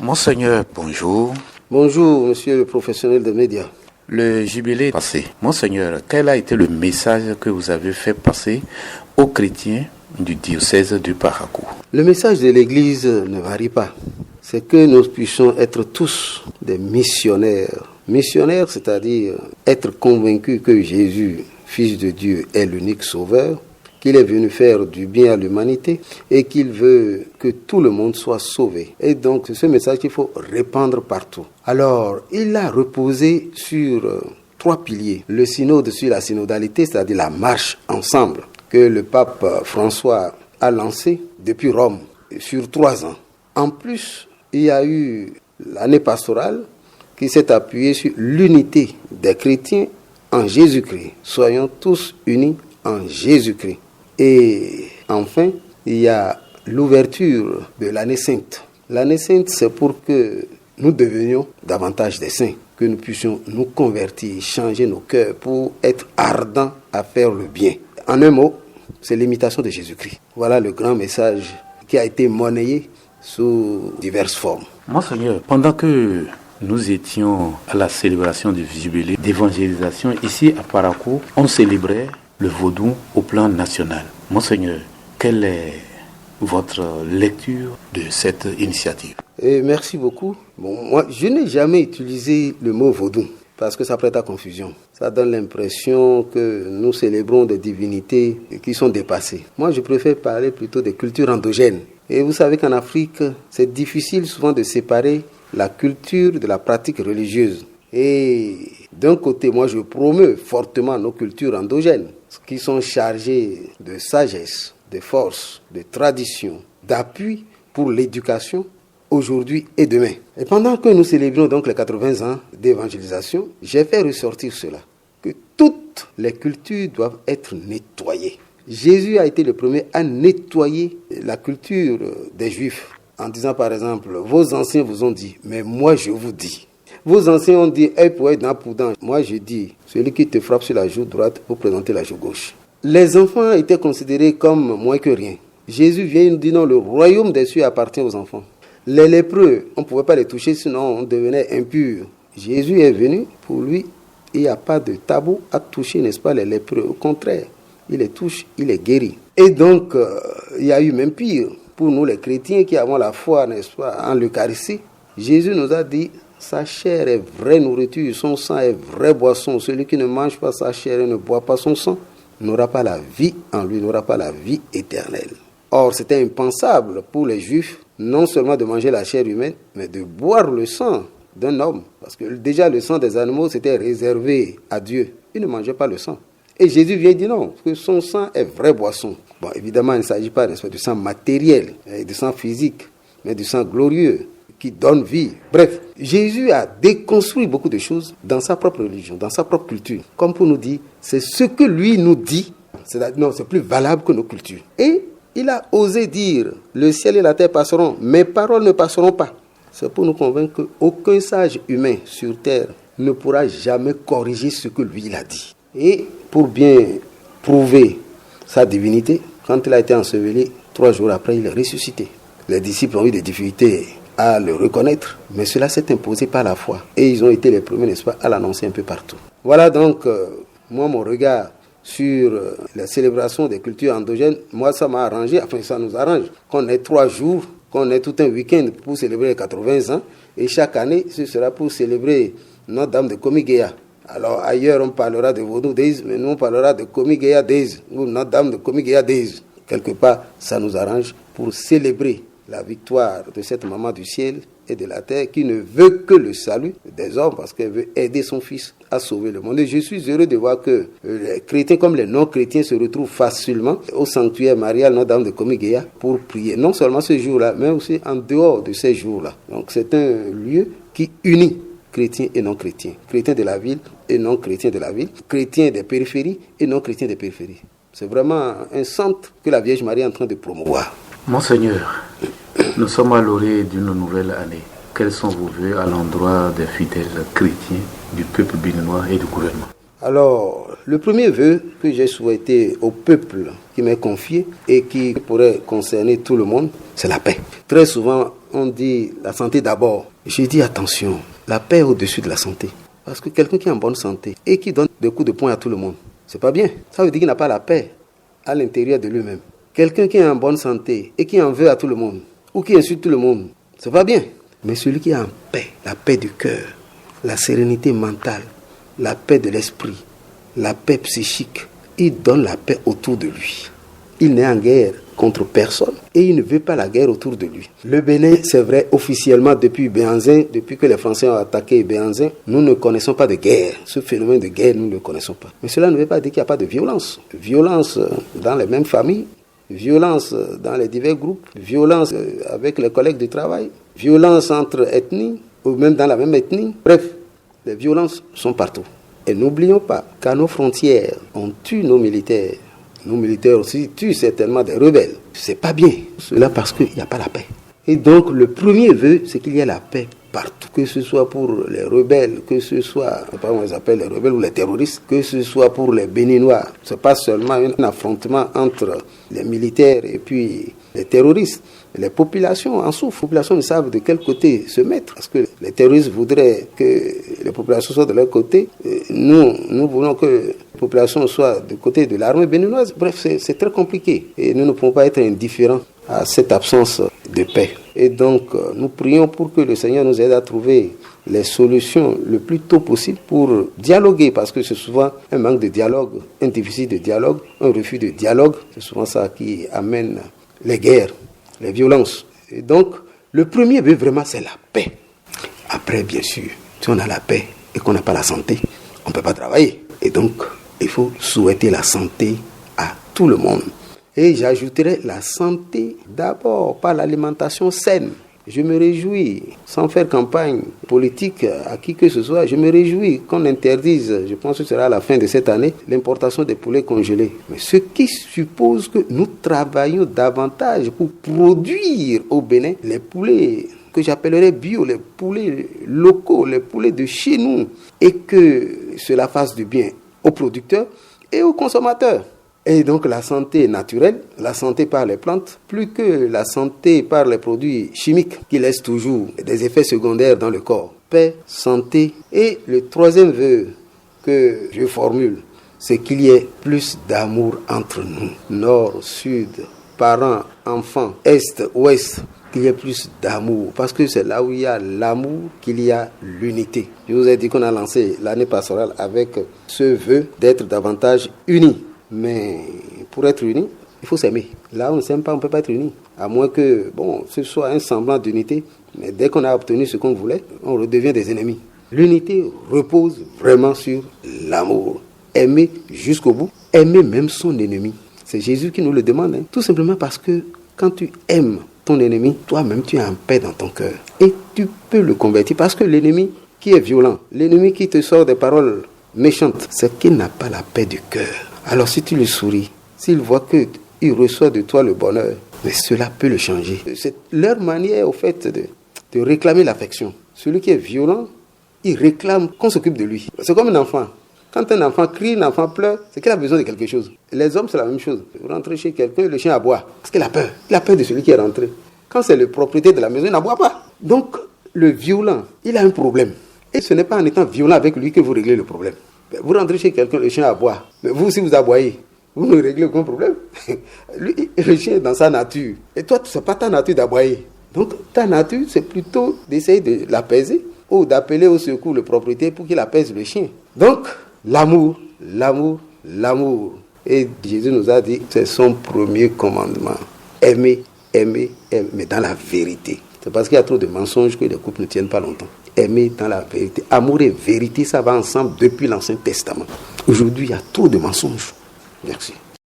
Monseigneur, bonjour. Bonjour, monsieur le professionnel des médias. Le jubilé passé. Monseigneur, quel a été le message que vous avez fait passer aux chrétiens du diocèse du Parakou? Le message de l'Église ne varie pas. C'est que nous puissions être tous des missionnaires. Missionnaires, c'est-à-dire être convaincus que Jésus, Fils de Dieu, est l'unique sauveur, qu'il est venu faire du bien à l'humanité et qu'il veut que tout le monde soit sauvé. Et donc, c'est ce message qu'il faut répandre partout. Alors, il a reposé sur 3 piliers. Le synode sur la synodalité, c'est-à-dire la marche ensemble, que le pape François a lancé depuis Rome, sur 3 ans. En plus, il y a eu l'année pastorale qui s'est appuyée sur l'unité des chrétiens en Jésus-Christ. Soyons tous unis en Jésus-Christ. Et enfin, il y a l'ouverture de l'année sainte. L'année sainte, c'est pour que nous devenions davantage des saints, que nous puissions nous convertir, changer nos cœurs pour être ardents à faire le bien. En un mot, c'est l'imitation de Jésus-Christ. Voilà le grand message qui a été monnayé sous diverses formes. Monseigneur, pendant que nous étions à la célébration du jubilé d'évangélisation, ici à Parakou, on célébrait le vaudou au plan national. Monseigneur, quelle est votre lecture de cette initiative? Merci beaucoup. Moi, je n'ai jamais utilisé le mot vaudou parce que ça prête à confusion. Ça donne l'impression que nous célébrons des divinités qui sont dépassées. Moi, je préfère parler plutôt des cultures endogènes. Et vous savez qu'en Afrique, c'est difficile souvent de séparer la culture de la pratique religieuse. Et d'un côté, moi, je promeus fortement nos cultures endogènes, qui sont chargées de sagesse, de force, de tradition, d'appui pour l'éducation aujourd'hui et demain. Et pendant que nous célébrions donc les 80 ans d'évangélisation, j'ai fait ressortir cela, que toutes les cultures doivent être nettoyées. Jésus a été le premier à nettoyer la culture des Juifs, en disant par exemple, vos anciens vous ont dit, mais moi je vous dis. Vos anciens ont dit, œil pour œil, dent pour dent. Moi je dis, celui qui te frappe sur la joue droite, vous présentez la joue gauche. Les enfants étaient considérés comme moins que rien. Jésus vient et nous dit, non, le royaume des cieux appartient aux enfants. Les lépreux, on ne pouvait pas les toucher, sinon on devenait impur. Jésus est venu, pour lui, il n'y a pas de tabou à toucher, n'est-ce pas, les lépreux. Au contraire, il les touche, il les guérit. Et donc, il y a eu même pire. Pour nous, les chrétiens qui avons la foi, n'est-ce pas, en l'Eucharistie, Jésus nous a dit, sa chair est vraie nourriture, son sang est vraie boisson. Celui qui ne mange pas sa chair et ne boit pas son sang n'aura pas la vie en lui, n'aura pas la vie éternelle. Or, c'était impensable pour les Juifs, non seulement de manger la chair humaine, mais de boire le sang d'un homme. Parce que déjà, le sang des animaux, c'était réservé à Dieu. Ils ne mangeaient pas le sang. Et Jésus vient dire non, que son sang est vraie boisson. Bon, évidemment, il ne s'agit pas du sang matériel, du sang physique, mais du sang glorieux qui donne vie. Bref, Jésus a déconstruit beaucoup de choses dans sa propre religion, dans sa propre culture. Comme pour nous dire, c'est ce que lui nous dit, c'est plus valable que nos cultures. Et il a osé dire, le ciel et la terre passeront, mes paroles ne passeront pas. C'est pour nous convaincre qu'aucun sage humain sur terre ne pourra jamais corriger ce que lui il a dit. Et pour bien prouver sa divinité, quand il a été enseveli, 3 jours après, il est ressuscité. Les disciples ont eu des difficultés à le reconnaître, mais cela s'est imposé par la foi. Et ils ont été les premiers, n'est-ce pas, à l'annoncer un peu partout. Voilà donc, moi, mon regard sur la célébration des cultures endogènes. Moi, ça m'a arrangé, enfin, ça nous arrange. Qu'on ait 3 jours, qu'on ait tout un week-end pour célébrer les 80 ans, et chaque année, ce sera pour célébrer Notre-Dame de Komigéa. Alors, ailleurs, on parlera de Vaudou Days, mais nous, on parlera de Komigéa Days, ou Notre-Dame de Komigéa Days. Quelque part, ça nous arrange pour célébrer la victoire de cette maman du ciel et de la terre qui ne veut que le salut des hommes parce qu'elle veut aider son fils à sauver le monde. Et je suis heureux de voir que les chrétiens comme les non-chrétiens se retrouvent facilement au sanctuaire marial Notre-Dame de Komigéa pour prier. Non seulement ce jour-là, mais aussi en dehors de ces jours-là. Donc c'est un lieu qui unit chrétiens et non-chrétiens, chrétiens de la ville et non-chrétiens de la ville, chrétiens des périphéries et non-chrétiens des périphéries. C'est vraiment un centre que la Vierge Marie est en train de promouvoir. Monseigneur, nous sommes à l'orée d'une nouvelle année. Quels sont vos vœux à l'endroit des fidèles chrétiens, du peuple béninois et du gouvernement? Alors, le premier vœu que j'ai souhaité au peuple qui m'est confié et qui pourrait concerner tout le monde, c'est la paix. Très souvent, on dit la santé d'abord. J'ai dit attention, la paix est au-dessus de la santé. Parce que quelqu'un qui est en bonne santé et qui donne des coups de poing à tout le monde, c'est pas bien. Ça veut dire qu'il n'a pas la paix à l'intérieur de lui-même. Quelqu'un qui est en bonne santé et qui en veut à tout le monde, ou qui insulte tout le monde, c'est pas bien. Mais celui qui est en paix, la paix du cœur, la sérénité mentale, la paix de l'esprit, la paix psychique, il donne la paix autour de lui. Il n'est en guerre contre personne et il ne veut pas la guerre autour de lui. Le Bénin, c'est vrai, officiellement depuis Béhanzin, depuis que les Français ont attaqué Béhanzin, nous ne connaissons pas de guerre. Ce phénomène de guerre, nous ne le connaissons pas. Mais cela ne veut pas dire qu'il n'y a pas de violence. Violence dans les mêmes familles, violence dans les divers groupes, violence avec les collègues de travail, violence entre ethnies ou même dans la même ethnie. Bref, les violences sont partout. Et n'oublions pas qu'à nos frontières, on tue nos militaires. Nos militaires aussi tuent certainement des rebelles. C'est pas bien. Cela parce qu'il n'y a pas la paix. Et donc, le premier vœu, c'est qu'il y ait la paix partout. Que ce soit pour les rebelles, que ce soit, je ne sais pas comment ils appellent les rebelles ou les terroristes, que ce soit pour les Béninois. Ce n'est pas seulement un affrontement entre les militaires et puis les terroristes. Les populations en souffrent. Les populations ne savent de quel côté se mettre. Parce que les terroristes voudraient que les populations soient de leur côté. Nous voulons que les populations soient du côté de l'armée béninoise. Bref, c'est très compliqué. Et nous ne pouvons pas être indifférents à cette absence de paix. Et donc, nous prions pour que le Seigneur nous aide à trouver les solutions le plus tôt possible pour dialoguer. Parce que c'est souvent un manque de dialogue, un déficit de dialogue, un refus de dialogue. C'est souvent ça qui amène les guerres, les violences. Et donc, le premier but vraiment, c'est la paix. Après, bien sûr, si on a la paix et qu'on n'a pas la santé, on ne peut pas travailler. Et donc, il faut souhaiter la santé à tout le monde. Et j'ajouterai la santé d'abord par l'alimentation saine. Je me réjouis, sans faire campagne politique à qui que ce soit, je me réjouis qu'on interdise, je pense que ce sera à la fin de cette année, l'importation des poulets congelés. Mais ce qui suppose que nous travaillons davantage pour produire au Bénin les poulets que j'appellerais bio, les poulets locaux, les poulets de chez nous, et que cela fasse du bien aux producteurs et aux consommateurs. Et donc la santé naturelle, la santé par les plantes, plus que la santé par les produits chimiques qui laissent toujours des effets secondaires dans le corps. Paix, santé. Et le troisième vœu que je formule, c'est qu'il y ait plus d'amour entre nous. Nord, sud, parents, enfants, est, ouest, qu'il y ait plus d'amour. Parce que c'est là où il y a l'amour qu'il y a l'unité. Je vous ai dit qu'on a lancé l'année pastorale avec ce vœu d'être davantage unis. Mais pour être unis, il faut s'aimer. Là où on ne s'aime pas, on ne peut pas être unis. À moins que, ce soit un semblant d'unité. Mais dès qu'on a obtenu ce qu'on voulait, on redevient des ennemis. L'unité repose vraiment sur l'amour. Aimer jusqu'au bout. Aimer même son ennemi. C'est Jésus qui nous le demande. Tout simplement parce que quand tu aimes ton ennemi, toi-même tu es en paix dans ton cœur. Et tu peux le convertir. Parce que l'ennemi qui est violent, l'ennemi qui te sort des paroles méchantes, c'est qu'il n'a pas la paix du cœur. Alors si tu lui souris, s'il voit qu'il reçoit de toi le bonheur, mais cela peut le changer. C'est leur manière au fait de réclamer l'affection. Celui qui est violent, il réclame qu'on s'occupe de lui. C'est comme un enfant. Quand un enfant crie, un enfant pleure, c'est qu'il a besoin de quelque chose. Les hommes, c'est la même chose. Vous rentrez chez quelqu'un, le chien aboie. Parce qu'il a peur. Il a peur de celui qui est rentré. Quand c'est le propriétaire de la maison, il n'aboie pas. Donc, le violent, il a un problème. Et ce n'est pas en étant violent avec lui que vous réglez le problème. Vous rentrez chez quelqu'un, le chien aboie. Mais vous, si vous aboyez, vous ne réglez aucun problème. Lui, le chien est dans sa nature. Et toi, ce n'est pas ta nature d'aboyer. Donc, ta nature, c'est plutôt d'essayer de l'apaiser ou d'appeler au secours le propriétaire pour qu'il apaise le chien. Donc, l'amour, l'amour, l'amour. Et Jésus nous a dit, c'est son premier commandement. Aimer, aimer, aimer, mais dans la vérité. C'est parce qu'il y a trop de mensonges que les couples ne tiennent pas longtemps. Aimer dans la vérité. Amour et vérité, ça va ensemble depuis l'Ancien Testament. Aujourd'hui, il y a trop de mensonges. Merci.